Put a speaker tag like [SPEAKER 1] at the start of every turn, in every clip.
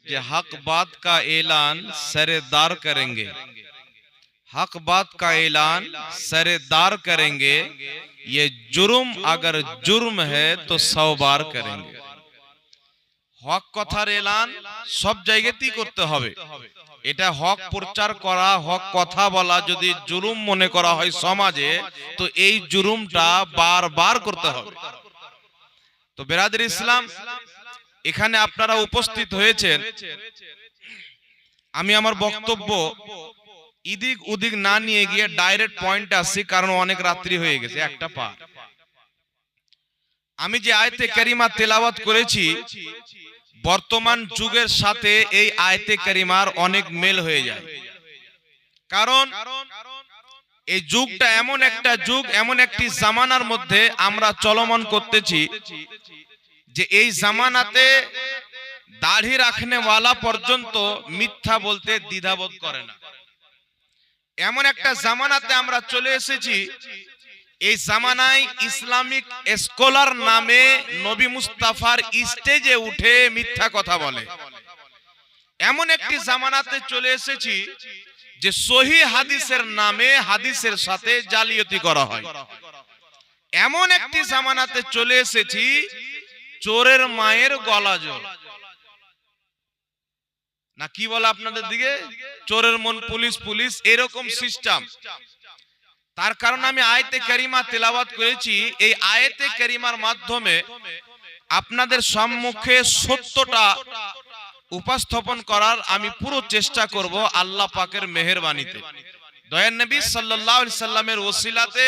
[SPEAKER 1] যে हक बात का ऐलान सरेदार करेंगे, हक बात का ऐलान सरेदार करेंगे, ये जुर्म अगर जुर्म है तो 100 बार करेंगे। হক কথার এলান সব জায়গাতেই করতে হবে। এটা হক প্রচার করা, হক কথা বলা যদি জুলুম মনে করা হয় সমাজে, তো এই জুলুমটা বারবার করতে হবে। তো বেরাদরি ইসলাম, এখানে আপনারা উপস্থিত হয়েছেন, আমি আমার বক্তব্য ইদিক উদিক না নিয়ে গিয়ে ডাইরেক্ট পয়েন্টে আসছি, কারণ অনেক রাত্রি হয়ে গেছে, একটা পা। আমি যে আয়াতে কারিমা তেলাওয়াত করেছি, বর্তমান যুগের সাথে এই আয়াতে কারিমার অনেক মেল হয়ে যায়। কারণ এই যুগটা এমন একটা যুগ, এমন একটি জামানার মধ্যে আমরা চলমান করতেছি, যে এই জামানাতে দাড়ি রাখনেওয়ালা পর্যন্ত মিথ্যা বলতে দ্বিধাবোধ করে না। এমন একটা জামানাতে আমরা চলে এসেছি, এই জামানায় ইসলামিক স্কলার নামে নবী মুস্তাফার স্টেজে উঠে মিথ্যা কথা বলে। এমন একটি জামানাতে চলে এসেছি যে সহি হাদিসের নামে হাদিসের সাথে জালিয়াতি করা হয়। এমন একটি জামানাতে চলে এসেছি চোরের মায়ের গলা জোর, না কি বলে আপনাদের দিকে, চোরের মন পুলিশ পুলিশ, এরকম সিস্টেম। তার কারণ আমি আয়াতে কারিমা তেলাওয়াত করেছি, এই আয়াতে কারিমার মাধ্যমে আপনাদের সম্মুখে সত্যটা উপস্থাপন করার আমি পুরো চেষ্টা করব আল্লাহ পাকের মেহেরবানিতে। দয়ার নবী সাল্লাল্লাহু আলাইহি সাল্লামের ওসিলাতে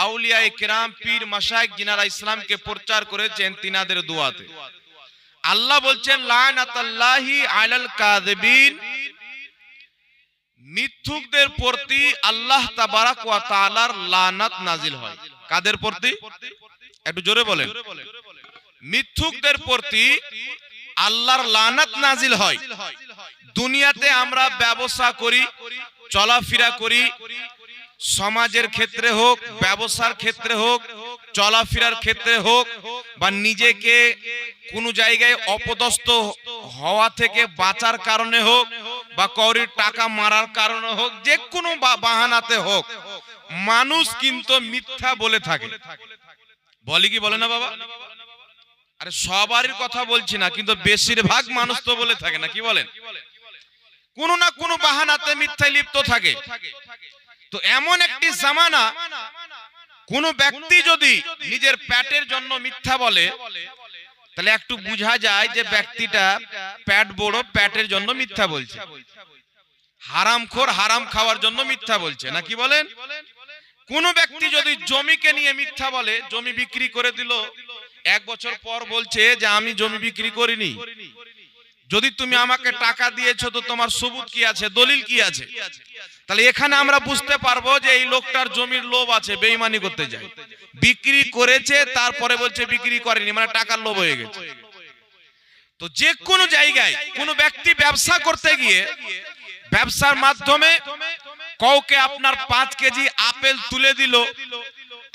[SPEAKER 1] আউলিয়ায়ে কিরাম, পীর মাশায়েখ যিনারা ইসলামকে প্রচার করেছেন, তিনাদের দুআতে আল্লাহ বলছেন লানাতুল্লাহি আলাল কাযিবিন, মিথ্যুকদের প্রতি আল্লাহ তাবারাক ওয়া তাআলার লানাত নাজিল হয়। কাদের প্রতি? একটু জোরে বলেন। মিথ্যুকদের প্রতি আল্লাহর লানাত নাজিল হয়। দুনিয়াতে আমরা ব্যবসা করি, চলাফেরা করি, সমাজের ক্ষেত্রে হোক, ব্যবসার ক্ষেত্রে হোক, চলাফেরার ক্ষেত্রে হোক, বা নিজেকে কোনো জায়গায় অপদস্থ হওয়া থেকে বাঁচার কারণে হোক, বা কৌরির টাকা মারার কারণে হোক, যে কোনো বাহানাতে হোক, মানুষ কিন্তু মিথ্যা বলে থাকে। বলে কি বলে না বাবা? আরে সবারই কথা বলছি না, কিন্তু বেশিরভাগ মানুষ তো বলে থাকে, না কি বলেন? কোনো না কোনো বাহানাতে মিথ্যায় লিপ্ত থাকে। তো এমন একটি জামানা, কোন ব্যক্তি যদি নিজের পেটের জন্য মিথ্যা বলে, তাহলে একটু বোঝা যায় যে ব্যক্তিটা পেট বড়, পেটের জন্য মিথ্যা বলছে। হারামখোর, হারাম খাওয়ার জন্য মিথ্যা বলছে, না কি বলেন? কোন ব্যক্তি যদি জমিকে নিয়ে মিথ্যা বলে, জমি বিক্রি করে দিল, 1 বছর পর বলছে যে আমি জমি বিক্রি করিনি, যদি তুমি আমাকে টাকা দিয়েছো তো তোমার সবুত কি আছে, দলিল কি আছে? তাহলে এখানে আমরা বুঝতে পারবো যে এই লোকটার জমির লোভ আছে, বেঈমানি করতে যায়। বিক্রি করেছে, তারপরে বলছে বিক্রি করেনি, মানে টাকার লোভ হয়ে গেছে। তো যে কোনো জায়গায় কোনো ব্যক্তি ব্যবসা করতে গিয়ে, ব্যবসার মাধ্যমে কাউকে আপনার 5 কেজি আপেল তুলে দিল,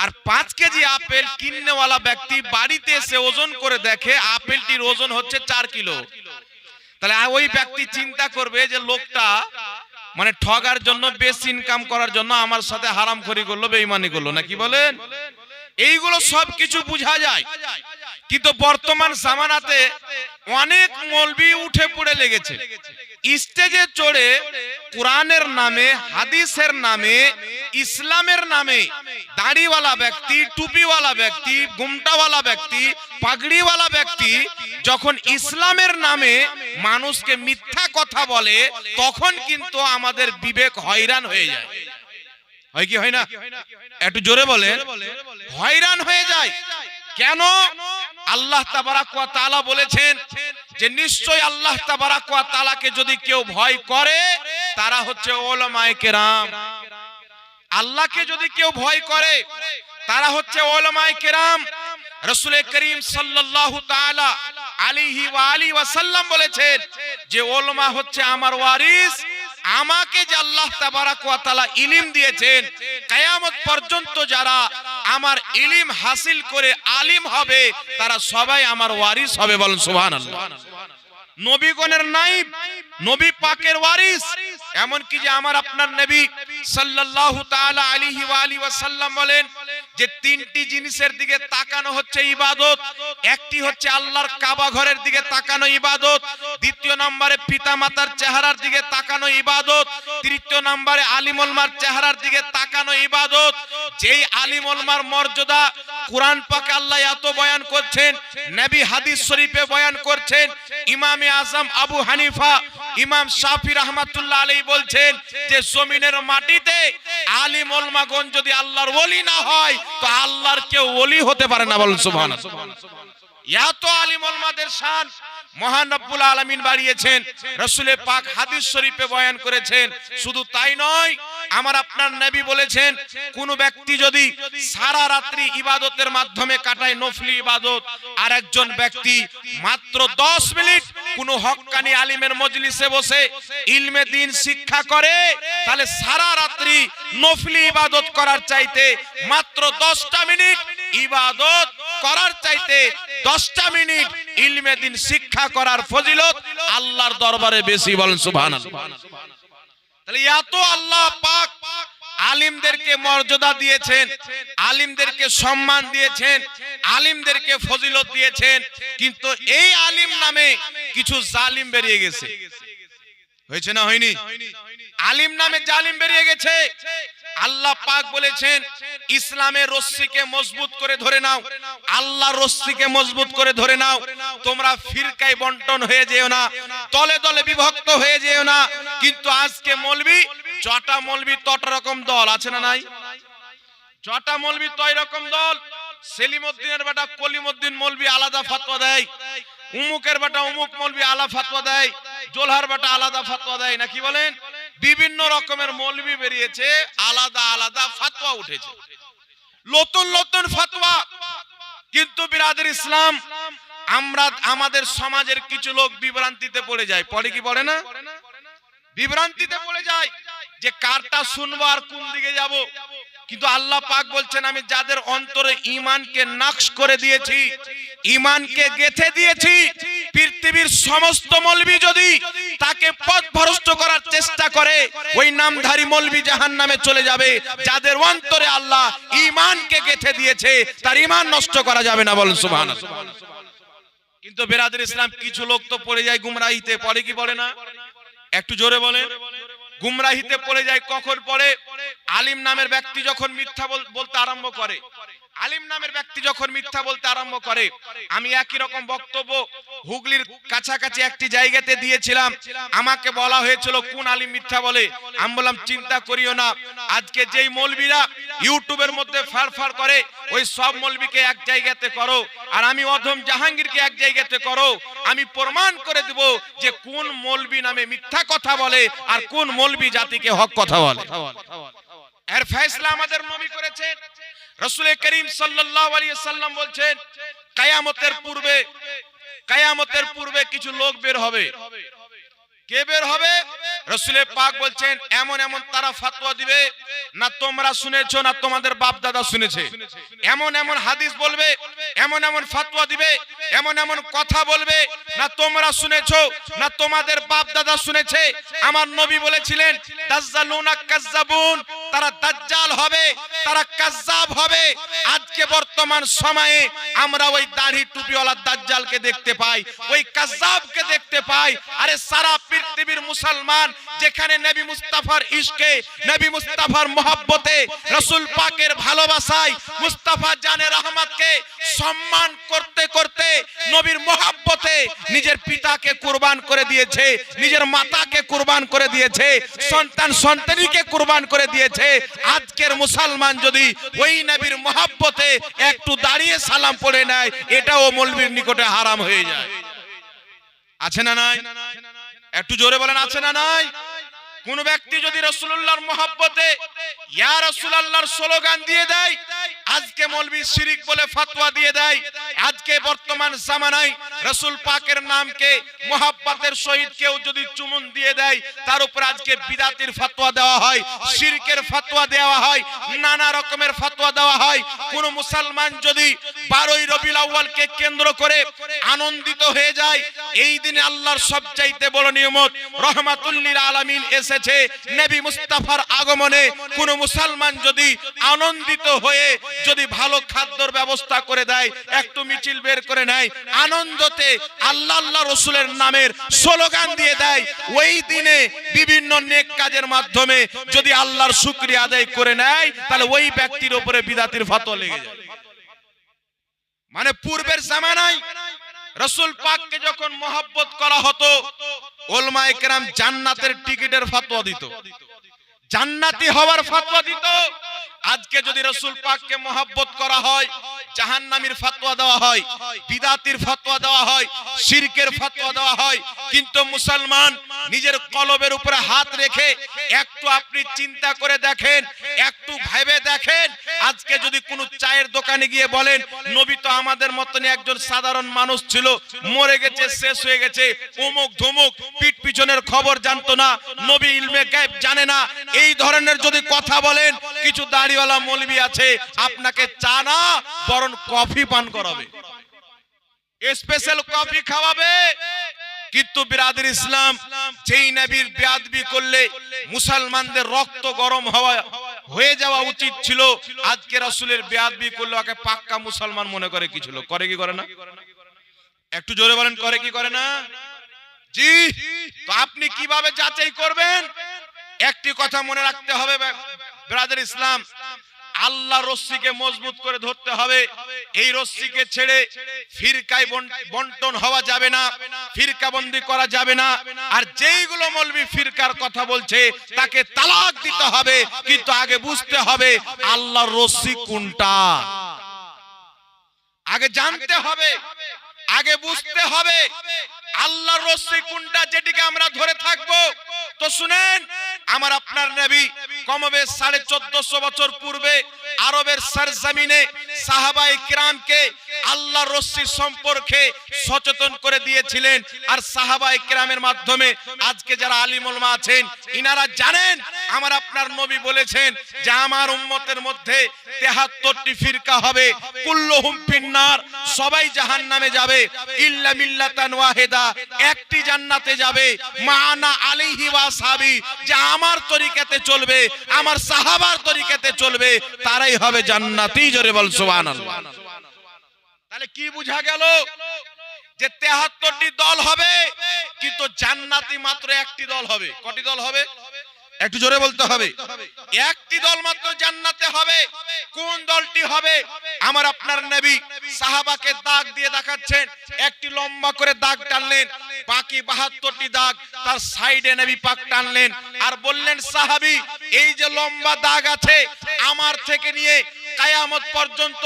[SPEAKER 1] আর 5 কেজি আপেল কিননেওয়ালা ব্যক্তি বাড়িতে এসে ওজন করে দেখে আপেলটির ওজন হচ্ছে 4 কিলো। তাহলে ওই ব্যক্তি চিন্তা করবে যে লোকটা মানে ঠগার জন্য, বেশি ইনকাম করার জন্য আমার সাথে হারামখোরি করলো, বেঈমানি করলো, না কি বলেন? এইগুলো সব কিছু বোঝা যায়। কিন্তু বর্তমান জামানাতে অনেক মৌলবি উঠে পড়ে লেগেছে, স্টেজে চড়ে কোরআনের নামে, হাদিসের নামে, ইসলামের নামে দাড়িওয়ালা ব্যক্তি, টুপিওয়ালা ব্যক্তি, ঘুমটাওয়ালা ব্যক্তি, পাগড়িওয়ালা ব্যক্তি যখন ইসলামের নামে মানুষকে মিথ্যা কথা বলে, তখন কিন্তু আমাদের বিবেক হয়রান হয়ে যায়। হয় কি হয় না? একটু জোরে বলেন। হয়রান হয়ে যায়। কেন? আল্লাহ তাবারাক ওয়া তাআলা বলেছেন যে নিশ্চয় আল্লাহ তাবারাক ওয়া তাআলাকে যদি কেউ ভয় করে, তারা হচ্ছে উলামায়ে কেরাম। আল্লাহকে যদি কেউ ভয় করে, তারা হচ্ছে উলামায়ে কেরাম। রাসূল করিম সাল্লাল্লাহু তাআলা আলাইহি ওয়া আলিহি ওয়াসাল্লাম বলেছেন যে উলামা হচ্ছে আমার ওয়ারিস। আমাকে যে আল্লাহ তাবারাক ওয়া তাআলা ইলম দিয়েছেন, কিয়ামত পর্যন্ত যারা আমার ইলম হাসিল করে আলিম হবে, তারা সবাই আমার ওয়ারিস হবে। বলেন সুবহানাল্লাহ। নবীগণের নাইব, নবী পাকের ওয়ারিস। এমন কি যে আমার আপনার নবী সাল্লাল্লাহু তাআলা আলাইহি ওয়া আলিহি ওয়াসাল্লাম বলেন যে তিনটি জিনিসের দিকে তাকানো হচ্ছে ইবাদত। একটি হচ্ছে আল্লাহর কাবা ঘরের দিকে তাকানো ইবাদত, দ্বিতীয় নম্বরে পিতামাতার চেহারার দিকে তাকানো ইবাদত, তৃতীয় নম্বরে আলিম ওলামার চেহারার দিকে তাকানো ইবাদত। যেই আলিম ওলামার মর্যাদা কুরআন পাকে আল্লাহ এত বয়ান করছেন, নবী হাদিস শরীফে বয়ান করছেন। ইমামে আজম আবু হানিফা, ইমাম শাফি রাহমাতুল্লাহ আলাইহি বলছেন যে জমিনের মাটিতে আলিম ওলামাগণ যদি আল্লাহর ওলি না হয় তো আল্লাহর কেউ ওলি হতে পারে না। বলুন সুবহানাল্লাহ। এত আলিম ওলামাদের শান মহান রব্বুল আলামিন বাড়িয়েছেন, রাসূল পাক হাদিস শরীফে বয়ান করেছেন। শুধু তাই নয়, আমার আপনার নবী বলেছেন কোন ব্যক্তি যদি সারা রাত্রি ইবাদতের মাধ্যমে কাটায় নফলি ইবাদত, আর একজন ব্যক্তি মাত্র 10 মিনিট কোন হক্কানি আলিমের মজলিসে বসে ইলমে দ্বীন শিক্ষা করে, তাহলে সারা রাত্রি নফলি ইবাদত করার চাইতে মাত্র 10টা মিনিট ইবাদত করার চাইতে 10টা মিনিট ইলমে দ্বীন শিক্ষা করার ফজিলত আল্লাহর দরবারে বেশি। বলেন সুবহানাল্লাহ। তাহলে এত আল্লাহ পাক আলিমদেরকে মর্যাদা দিয়েছেন, আলিমদেরকে সম্মান দিয়েছেন, আলিমদেরকে ফজিলত দিয়েছেন, কিন্তু এই আলিম নামে কিছু জালিম বেরিয়ে গেছে। হয়েছে না হয়নি? আলিম নামে জালিম বেরিয়ে গেছে। আল্লাহ পাক বলেছেন ইসলামের রশ্মিকে মজবুত করে ধরে নাও, আল্লাহর রশ্মিকে মজবুত করে ধরে নাও। তোমরা ফিরকায় বন্টন হয়ে যেও না, দলে দলে বিভক্ত হয়ে যেও না। কিন্তু আজকে মৌলবি, যটা মৌলবি তত রকম দল আছে না নাই? যটা মৌলবি তয় রকম দল। সেলিমউদ্দিনের বেটা কলিমউদ্দিন মৌলবি আলাদা ফতোয়া দেয়, উমুকের বেটা উমুক মৌলবি আলাদা ফতোয়া দেয়, জোলহার বেটা আলাদা ফতোয়া দেয়, নাকি বলেন? বিভিন্ন রকমের মৌলবি বেরিয়েছে, আলাদা আলাদা ফতোয়া উঠেছে, নতুন নতুন ফতোয়া। কিন্তু বিরাদর ইসলাম, আমরা আমাদের সমাজের কিছু লোক বিভ্রান্তিতে পড়ে যায়। পড়ে কি পড়ে না? বিভ্রান্তিতে পড়ে যায় যে কারটা শুনবো আর কোন দিকে যাব। কিন্তু আল্লাহ পাক বলছেন আমি যাদের অন্তরে ঈমানকে নাকশ করে দিয়েছি, ঈমানকে গেঁথে দিয়েছি, পৃথিবীর সমস্ত মৌলবি যদি তাকে পথভ্রষ্ট করার চেষ্টা করে ওই নামধারী মৌলবি জাহান্নামে চলে যাবে। যাদের অন্তরে আল্লাহ ঈমানকে গেঁথে দিয়েছে তার ঈমান নষ্ট করা যাবে না। বলেন সুবহানাল্লাহ। কিন্তু বিরাদর ইসলাম কিছু লোক তো পড়ে যায় গুমরাহিতে। পড়ে কি পড়ে না? একটু জোরে বলেন। গুমরাহিতে পড়ে যায় কখন পড়ে? আলিম নামের ব্যক্তি যখন মিথ্যা বলতে আরম্ভ করে, আলিম নামের ব্যক্তি যখন মিথ্যা বলতে আরম্ভ করে। আমি একই রকম বক্তব্য হুগলির কাছাকাছি একটি জায়গাতে দিয়েছিলাম। আমাকে বলা হয়েছিল কোন আলিম মিথ্যা বলে। আমি বললাম চিন্তা করিও না, আজকে যেই মৌলবীরা ইউটিউবের মধ্যে ফাড়ফাড় করে ওই সব মৌলবীকে এক জায়গাতে করো, আর আমি অধম জাহাঙ্গীরকে এক জায়গাতে করো। আমি প্রমাণ করে দেব যে কোন মৌলবী নামে মিথ্যা কথা বলে আর কোন মৌলবী জাতিকে হক কথা বলে। এর ফয়সালা আমাদের নবী করেছেন। রাসূল করিম সাল্লাল্লাহু আলাইহি ওয়াসাল্লাম বলছেন কিয়ামতের পূর্বে কিছু লোক বের হবে। কে বের হবে? রাসূল পাক বলছেন এমন এমন তারা ফতোয়া দিবে না তোমরা শুনেছো না তোমাদের বাপ দাদা শুনেছে। এমন এমন হাদিস বলবে, এমন এমন ফতোয়া দিবে, এমন এমন কথা বলবে না তোমরা শুনেছো না তোমাদের বাপ দাদা শুনেছে। আমার নবী বলেছিলেন দাজ্জালুনা কাজ্জাবুন, তারা দাজ্জাল হবে, তারা কাজ্জাব হবে। আজকে বর্তমান সময়ে আমরা ওই দাড়ি টুপিওয়ালা দাজ্জালকে দেখতে পাই, ওই কাজ্জাবকে দেখতে পাই। আরে সারা পৃথিবীর মুসলমান যেখানে নবী মুস্তাফার ইশকে, নবী মুস্তাফার মহব্বতে, রাসূল পাকের ভালোবাসায় মুস্তাফা জানে রহমতকে সম্মান করতে করতে নবীর মহব্বতে নিজের পিতাকে কুরবান করে দিয়েছে, নিজের মাতাকে কুরবান করে দিয়েছে, সন্তান সন্তানীকে কুরবান করে দিয়েছে। আজকের মুসলমান যদি ওই নবীর মহব্বতে একটু দাঁড়িয়ে সালাম পড়ে নেয়, এটাও মৌলবীর নিকটে হারাম হয়ে যায়। আছে না নাই? একটু জোরে বলেন আছে না নাই? কোন ব্যক্তি যদি রাসূলুল্লাহর মহব্বতে ইয়া রাসূলুল্লাহর স্লোগান দিয়ে দেয়, আজকে মৌলবি শিরিক বলে ফতোয়া দিয়ে দেয়। আজকে বর্তমান জামানায় রাসূল পাকের নামকে মোহাব্বতের সহিত কেউ যদি চুমুন দিয়ে দেয়, তার উপর আজকে বিদাতির ফতোয়া দেওয়া হয়, শিরকের ফতোয়া দেওয়া হয়, নানা রকমের ফতোয়া দেওয়া হয়। কোন মুসলমান যদি 12ই রবিউল আউয়ালকে কেন্দ্র করে আনন্দিত হয়ে যায়, এই দিনে আল্লাহর সবচাইতে বড় নিয়ামত রহমাতুল লিল আলামিন এসেছে নবী মুস্তাফার আগমনে। কোন মুসলমান যদি আনন্দিত হয়ে যদি ভালো খাদ্যর ব্যবস্থা করে দেয়, একটু মিছিল বের করে নেয়, আনন্দতে আল্লাহ আল্লাহ রাসূলের নামের স্লোগান দিয়ে দেয়, ওই দিনে বিভিন্ন নেক কাজের মাধ্যমে যদি আল্লাহর শুকরিয়া আদায় করে নেয়, তাহলে ওই ব্যক্তির উপরে বিদাতির ফতোয়া লেগে যায়। মানে পূর্বের জামানায় রাসূল পাককে যখন মহব্বত করা হতো, উলামায়ে কেরাম জান্নাতের টিকিটের ফতোয়া দিত, জান্নাতি হওয়ার ফতোয়া দিত। আজকে যদি রাসূল পাককে মহব্বত করা হয়, জাহান্নামীর ফতোয়া দেওয়া হয়, বিদাতির ফতোয়া দেওয়া হয়, শিরকের ফতোয়া দেওয়া হয়। কিন্তু মুসলমান নিজের কলবের উপরে হাত রেখে একটু আপনি চিন্তা করে দেখেন, একটু ভেবে দেখেন, আজকে যদি কোনো চায়ের দোকানে গিয়ে বলেন নবী তো আমাদের মতনই একজন সাধারণ মানুষ ছিল, মরে গেছে, শেষ হয়ে গেছে, অমুক ধমুক, পিঠ পিছনের খবর জানতো না, নবী ইলমে গায়েব জানে না, এই ধরনের যদি কথা বলেন, কিছু দাড়িওয়ালা মৌলবি আছে আপনাকে চা না বরং কফি পান করাবে, স্পেশাল কফি খাওয়াবে। কিন্তু বিরাদর ইসলাম, যেই নবীর বেয়াদবি করলে মুসলমানদের রক্ত গরম হয়ে যাওয়া উচিত ছিল, আজকে রাসূলের বেয়াদবি করলে ওকে পাক্কা মুসলমান মনে করে কি ছিল? করে কি করে না? একটু জোরে বলেন, করে কি করে না? জি। তো আপনি কিভাবে যাচাই করবেন? একটি কথা মনে রাখতে হবে বিরাদর ইসলাম, আল্লাহ রশ্মিকে মজবুত করে ধরতে হবে। এই রশ্মিকে ছেড়ে ফিরকায় বন্টন হওয়া যাবে না, ফিরকাবন্দি করা যাবে না। আর যেইগুলো মৌলবি ফিরকার কথা বলছে তাকে তালাক দিতে হবে। কিন্তু আগে বুঝতে হবে আল্লাহর রশ্মি কোনটা, আগে জানতে হবে, আগে বুঝতে হবে আল্লাহর রশ্মি কোনটা, যেটিকে আমরা ধরে থাকবো। তো শুনেন, আমার আপনার নবী কমবেশ 1450 বছর পূর্বে আরবের সরজমিনে সাহাবায়ে কিরামকে আল্লাহর রশ্মি সম্পর্কে সচেতন করে দিয়েছিলেন। আর সাহাবায়ে কিরামের মাধ্যমে আজকে যারা আলিম উলামা আছেন, ইনারা জানেন আমার আপনার নবী বলেছেন যে আমার উম্মতের মধ্যে 73টি ফিরকা হবে, কুল্লুহুম ফিন্নার, সবাই জাহান্নামে যাবে, ইল্লা মিল্লাতান ওয়াহিদা, একটি জান্নাতে যাবে, মানা আলাইহি ওয়া সাহাবী, যে আমার তরিকাতে চলবে, আমার সাহাবার তরিকাতে চলবে, তারাই হবে জান্নাতি। জোরে বল সুবহানাল্লাহ। তাহলে কি বোঝা গেল? যে 73টি দল হবে, কিন্তু জান্নাতি মাত্র একটি দল হবে। কটি দল হবে? একটু জোরে বলতে হবে, একটি দল মাত্র জান্নাতে হবে। কোন দলটি হবে? আমার আপনার নবী সাহাবাকে দাগ দিয়ে দেখাচ্ছেন, একটি লম্বা করে দাগ টানলেন, বাকি 72টি দাগ তার সাইডে নবী পাক টানলেন, আর বললেন সাহাবী, এই যে লম্বা দাগ আছে, আমার থেকে নিয়ে কিয়ামত পর্যন্ত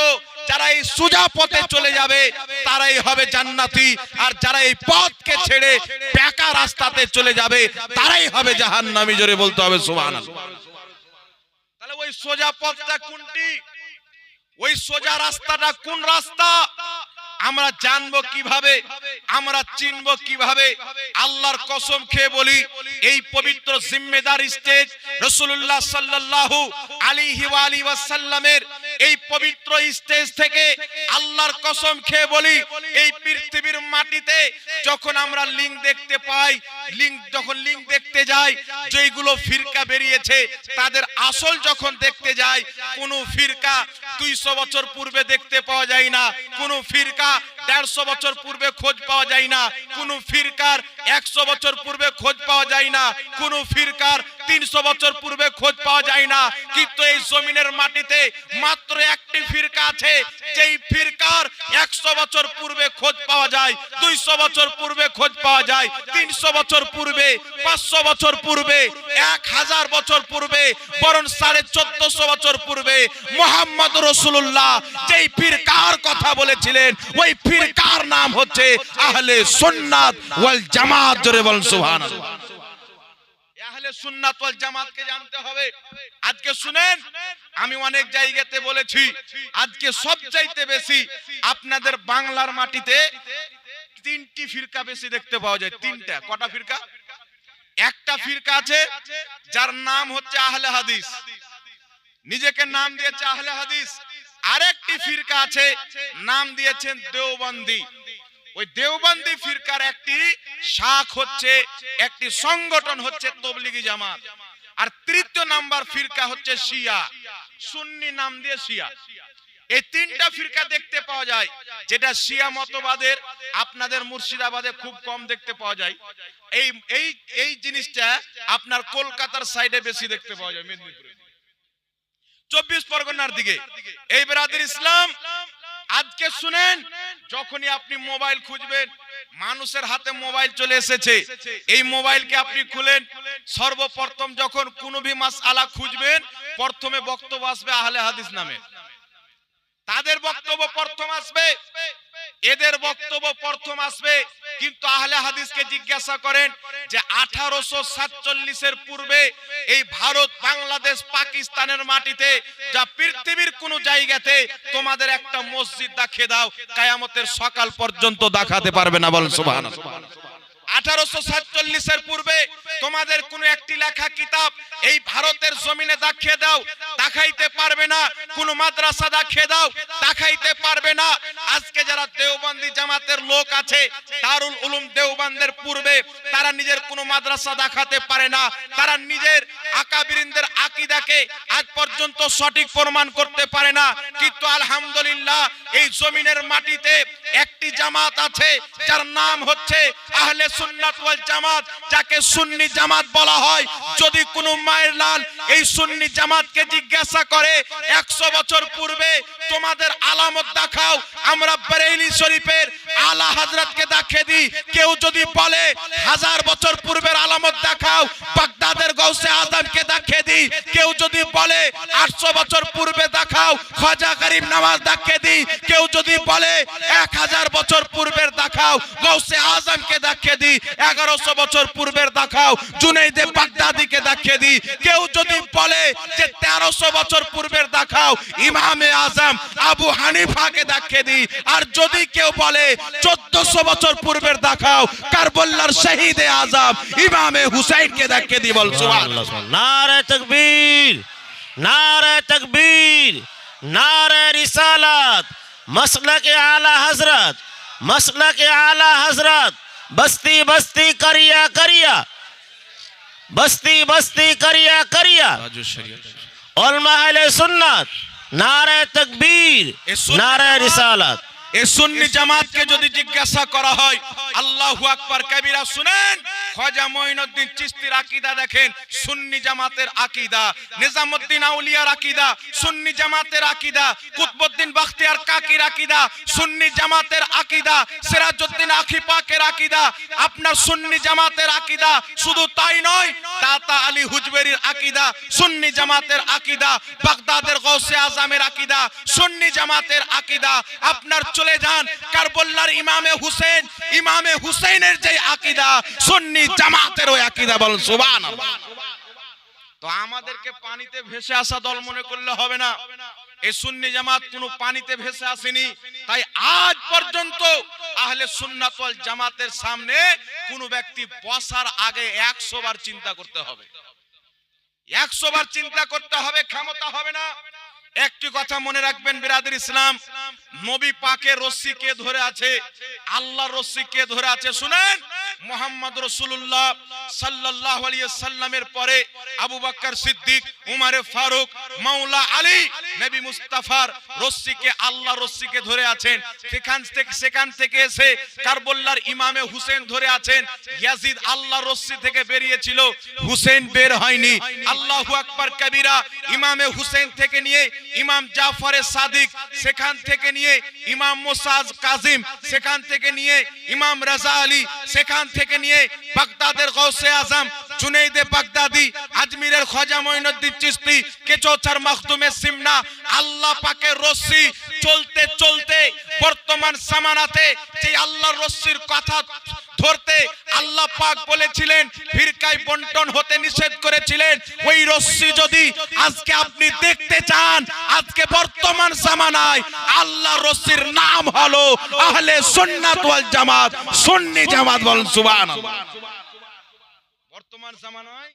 [SPEAKER 1] যারা এই সোজা পথে চলে যাবে তারাই হবে জান্নাতি, আর যারা এই পথকে ছেড়ে বেকা রাস্তাতে চলে যাবে তারাই হবে জাহান্নামী। জোরে বলতে হবে সুবহানাল্লাহ। তাহলে ওই সোজা পথটা কোনটি? ওই সোজা রাস্তাটা কোন রাস্তা? আমরা জানবো কিভাবে, আমরা চিনবো কিভাবে? আল্লাহর কসম খেয়ে বলি, এই পবিত্র জিম্মেদার স্টেজ রাসূলুল্লাহ সাল্লাল্লাহু আলাইহি ওয়া আলিহি ওয়াসাল্লামের এই পবিত্র স্টেজ থেকে আল্লাহর কসম খেয়ে বলি, এই পৃথিবীর মাটিতে যখন আমরা লিঙ্ক দেখতে পাই, যখন লিঙ্ক দেখতে যাই, যেইগুলো ফিরকা বেরিয়েছে তাদের আসল যখন দেখতে যাই, কোন ফিরকা 200 বছর পূর্বে দেখতে পাওয়া যায় না, কোন ফিরকা 150 বছর পূর্বে খোঁজ পাওয়া যায় না, কোন ফিরকার 100 বছর পূর্বে খোঁজ পাওয়া যায় না, কোন ফিরকার 300 বছর পূর্বে খোঁজ পাওয়া যায় না। কিন্তু এই জমিনের মাটিতে মাত্র একটি ফিরকা আছে, যেই ফিরকার 100 বছর পূর্বে খোঁজ পাওয়া যায়, 200 বছর পূর্বে খোঁজ পাওয়া যায়, 300 বছর পূর্বে, 500 বছর পূর্বে, 1000 বছর পূর্বে, বরং 1450 বছর পূর্বে মুহাম্মদ রাসূলুল্লাহ যেই ফিরকার কথা বলেছিলেন, ওই ফিরকার নাম হচ্ছে আহলে সুন্নাত ওয়াল জামাত। জোরে বলুন সুবহানাল্লাহ। আহলে আহলে সুন্নাত ওয়াল জামাতকে জানতে হবে। আজকে শুনেন, আমি অনেক জায়গাতে বলেছি, আজকে সবচাইতে বেশি আপনাদের বাংলার মাটিতে তিনটি ফিরকা বেশি দেখতে পাওয়া যায়। তিনটা। কটা ফিরকা? একটা ফিরকা আছে যার নাম হচ্ছে আহলে হাদিস, নিজেকে নাম দিয়েছে আহলে হাদিস। আরেকটি ফিরকা আছে, নাম দিয়েছেন দেওবন্দি। ওই দেওবন্দি ফিরকার একটি শাখ হচ্ছে, একটি সংগঠন হচ্ছে তবলিগি জামাত। আর তৃতীয় নাম্বার ফিরকা হচ্ছে শিয়া, সুন্নি নাম দিয়ে শিয়া। এই তিনটা ফিরকা দেখতে পাওয়া যায়, যেটা শিয়া মতবাদের আপনাদের মুর্শিদাবাদে খুব কম দেখতে পাওয়া যায়। এই এই এই জিনিসটা আপনার কলকাতার সাইডে বেশি দেখতে পাওয়া যায়, মেদিনীপুরে, 24 পরগনার দিকে। এই বেরাদের ইসলাম, আজকে শুনেন, যখনই আপনি মোবাইল খুঁজবেন, মানুষের হাতে মোবাইল চলে এসেছে, এই মোবাইলকে আপনি খুলেন, সর্বপ্রথম যখন কোনো ভি মাসআলা খুঁজবেন, প্রথমে বক্তব্য আসবে আহলে হাদিস নামে। তাদের বক্তব্য প্রথম আসবে, এদের বক্তব্য প্রথম আসবে। কিন্তু আহলে হাদিসকে জিজ্ঞাসা করেন যে 1847 এর পূর্বে এই ভারত, বাংলাদেশ, পাকিস্তানের মাটিতে যা পৃথিবীর কোন জায়গাতে তোমাদের একটা মসজিদ দেখিয়ে দাও, কিয়ামতের সকাল পর্যন্ত দেখাতে পারবে না। বলেন সুবহানাল্লাহ। 1847 এর পূর্বে তোমাদের কোন একটি লেখা কিতাব এই ভারতের জমিনে দেখিয়ে দাও, দেখাইতে পারবে না। কোন মাদ্রাসা দেখিয়ে দাও, দেখাইতে পারবে না। আজকে যারা দেওবন্দি জামাতের লোক আছে, দারুল উলুম দেওবন্দের পূর্বে তারা নিজের কোন মাদ্রাসা দেখাতে পারে না। তারা নিজের আকাবিরিনদের আকীদাকে আজ পর্যন্ত সঠিক প্রমাণ করতে পারে না। কিন্তু আলহামদুলিল্লাহ, এই জমিনের মাটিতে একটি জামাত আছে যার নাম হচ্ছে আহলে সুন্নাত ওয়াল জামাত, যাকে সুন্নি জামাত বলা হয়। যদি কোনো মায়ের লাল এই সুন্নি জামাতকে জিজ্ঞাসা করে 100 বছর পূর্বে তোমাদের আলামত দেখাও, আমরা বরেইলি শরীফের আলা হযরতকে দেখিয়ে দিই। কেউ যদি বলে 1000 বছর পূর্বের আলামত দেখাও, বাগদাদের গৌসে আজমকে দেখিয়ে দিই। কেউ যদি বলে 800 বছর পূর্বে দেখাও, খাজা গরিব নওয়াজ দেখিয়ে দিই। কেউ যদি বলে 1000 বছর পূর্বের দেখাও, গৌসে আজমকে দেখিয়ে দিই। 1100 বছর পূর্বের দেখাও, জুনাইদে বাগদাদিকে দেখিয়ে দিই। কেউ যদি বলে যে 1300 বছর পূর্বের দেখাও, ইমামে আজম আবু হানিফাকে দেখিয়ে দিই। আর যদি কেউ বলে 1400 বছর পূর্বের দেখাও, কারবালার শহীদে আজম ইমামে হুসাইনকে দেখিয়ে দিই। বল সুবহানাল্লাহ।
[SPEAKER 2] নারে তাকবীর, নারে তাকবীর, নারে রিসালাত, মাসলাকে আলা হযরত, মাসলাকে আলা হযরত, বস্তি বস্তি করিয়া করিয়া, বস্তি বস্তি করিয়া করিয়া, উলমা আহলে সুন্নাত, নারে তাকবীর, নারে রিসালাত।
[SPEAKER 1] এই সুন্নি জামাতকে যদি জিজ্ঞাসা করা হয়, আল্লাহু আকবার কবিরা, শুনেন, খাজা মঈনুদ্দিন চিশতির আকীদা দেখেন, সুন্নি জামাতের আকীদা। নিজামউদ্দিন আউলিয়ার আকীদা, সুন্নি জামাতের আকীদা। কুতবউদ্দিন বখতিয়ার কাকির আকীদা, সুন্নি জামাতের আকীদা। সিরাজউদ্দিন আখি পাকের আকীদা, আপনার সুন্নি জামাতের আকীদা। শুধু তাই নয়, দাতা আলী হুজবেরির আকীদা সুন্নি জামাতের আকীদা। বাগদাদের গৌসে আজমের আকীদা সুন্নি জামাতের আকীদা। আপনার চলে যান কারবালার ইমামে হুসেন, ইমামে হুসেনের যে আকীদা সুন্নি জামাতের ওই আকীদা। বলেন সুবহানাল্লাহ। তো আমাদেরকে পানিতে ভেসে আসা দল মনে করলে হবে না। এই সুন্নি জামাত কোনো পানিতে ভেসে আসেনি। তাই আজ পর্যন্ত আহলে সুন্নাত ওয়াল জামাতের সামনে কোন ব্যক্তি বসার আগে 100 বার চিন্তা করতে হবে, 100 বার চিন্তা করতে হবে, ক্ষমতা হবে না। একটি কথা মনে রাখবেন বিরাদর ইসলাম, নবী পাকের রস্সি কে ধরে আছে? আল্লাহর রস্সি কে ধরে আছে? শুনেন, মুহাম্মদ রাসূলুল্লাহ সাল্লাল্লাহু আলাইহি সাল্লামের পরে আবু বকর সিদ্দিক, উমর ফারুক, মাওলা আলী, নবী মুস্তাফার রস্সিকে, আল্লাহর রস্সিকে ধরে আছেন। সেখান থেকে এসে কারবালার ইমামে হুসেন ধরে আছেন। ইয়াজিদ আল্লাহর রস্সি থেকে বেরিয়েছিল, হুসেন বের হয়নি। আল্লাহু আকবার কবিরা। ইমামে হুসেন থেকে নিয়ে ইমাম জাফরে সাদিক, সেখান থেকে নিয়ে ইমাম মুসাজ কাজিম, সেখান থেকে নিয়ে ইমাম রাজা আলী, সেখান থেকে নিয়ে বাগদাদের গৌসে আজম জুনাইদে বাগদাদি, আজমিরের খাজা মঈনুদ্দিন চিশতি, কেচৌচার মাখদুমে সিমনা। আল্লাহ পাকের রস্সি চলতে চলতে বর্তমান জামানাতে যে আল্লাহর রস্সির কথা ধরতে আল্লাহ পাক বলেছিলেন, ফিরকায় বন্টন হতে নিষেধ করেছিলেন। ওই রশ্মি যদি আজকে আপনি দেখতে চান, আজকে বর্তমান জামানায় আল্লাহ রশ্মির নাম হলো আহলে সুন্নাত ওয়াল জামাত, সুন্নি জামাত। বলেন সুবহানাল্লাহ। বর্তমান জামানায়